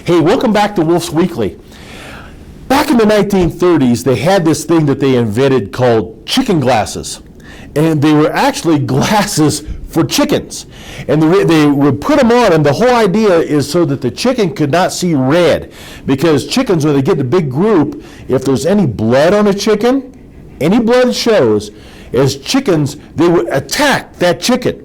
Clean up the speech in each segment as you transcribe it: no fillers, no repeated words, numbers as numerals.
Hey, welcome back to Woolf Weekly. Back in the 1930s, they had this thing that they invented called chicken glasses. And they were actually glasses for chickens. And they would put them on, and the whole idea is so that the chicken could not see red. Because chickens, when they get in a big group, if there's any blood on a chicken, any blood shows, as chickens, they would attack that chicken.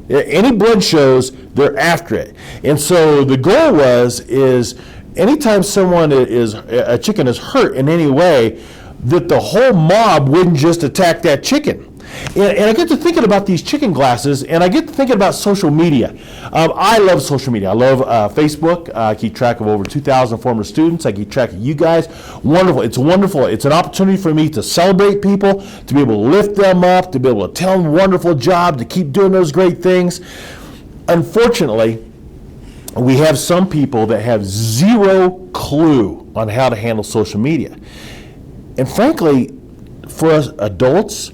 Any blood shows, they're after it. And so the goal is anytime a chicken is hurt in any way, that the whole mob wouldn't just attack that chicken. And I get to thinking about these chicken glasses, and I get to thinking about social media. I love social media. I love Facebook. I keep track of over 2,000 former students. I keep track of you guys. Wonderful. It's wonderful. It's an opportunity for me to celebrate people, to be able to lift them up, to be able to tell them wonderful job, to keep doing those great things. Unfortunately, we have some people that have zero clue on how to handle social media. And frankly, for us adults,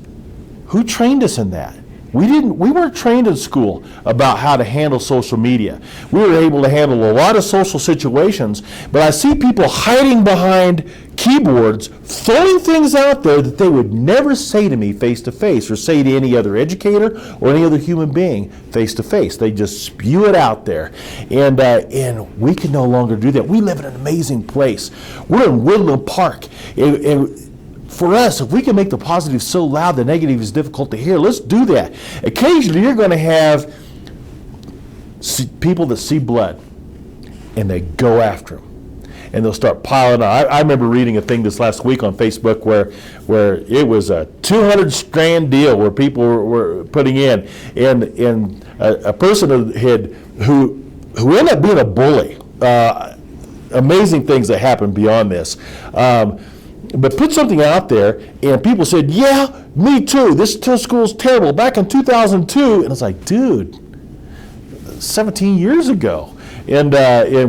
who trained us in that? We weren't trained in school about how to handle social media. We were able to handle a lot of social situations, but I see people hiding behind keyboards, throwing things out there that they would never say to me face to face, or say to any other educator or any other human being face to face. They just spew it out there. And we can no longer do that. We live in an amazing place. We're in Woodland Park. And for us, if we can make the positive so loud the negative is difficult to hear, let's do that. Occasionally, you're going to have people that see blood, and they go after them, and they'll start piling on. I remember reading a thing this last week on Facebook where it was a 200-strand deal where people were putting in, and a person who ended up being a bully. Amazing things that happen beyond this. But put something out there, and people said, yeah, me too. This school's terrible. Back in 2002, and it's like, dude, 17 years ago. And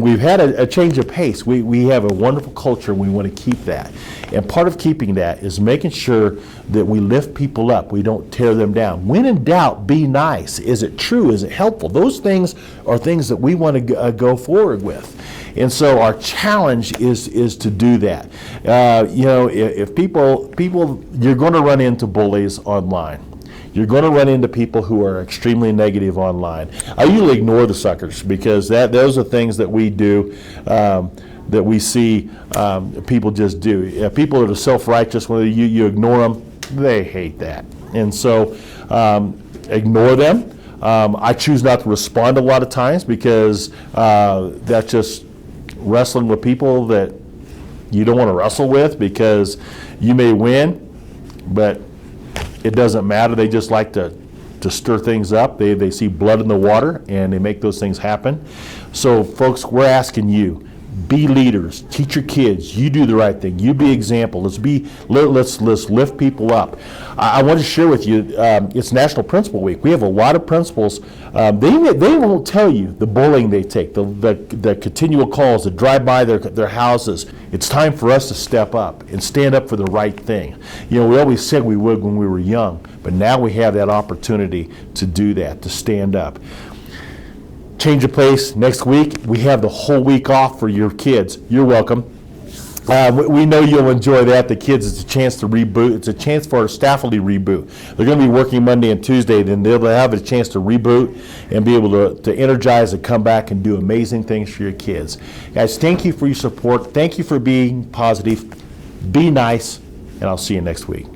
we've had a change of pace. We have a wonderful culture, and we want to keep that. And part of keeping that is making sure that we lift people up. We don't tear them down. When in doubt, be nice. Is it true? Is it helpful? Those things are things that we want to go forward with. And so our challenge is to do that. If people, you're going to run into bullies online. You're going to run into people who are extremely negative online. I usually ignore the suckers because those are things that we do, that we see people just do. People that are self-righteous, when you ignore them, they hate that. And so ignore them. I choose not to respond a lot of times because that's just wrestling with people that you don't want to wrestle with, because you may win, but it doesn't matter. They just like to stir things up. They see blood in the water, and they make those things happen. So folks, we're asking you, be leaders, teach your kids, you do the right thing, you be example. Let's lift people up. I want to share with you, it's National Principal Week. We have a lot of principals. They won't tell you the bullying they take, the continual calls that drive by their houses. It's time for us to step up and stand up for the right thing. We always said we would when we were young, but now we have that opportunity to do that, to stand up. Change of pace next week. We have the whole week off for your kids. You're welcome. We know you'll enjoy that. The kids, it's a chance to reboot. It's a chance for our staff to reboot. They're going to be working Monday and Tuesday, then they'll have a chance to reboot and be able to energize and come back and do amazing things for your kids. Guys, thank you for your support. Thank you for being positive. Be nice, and I'll see you next week.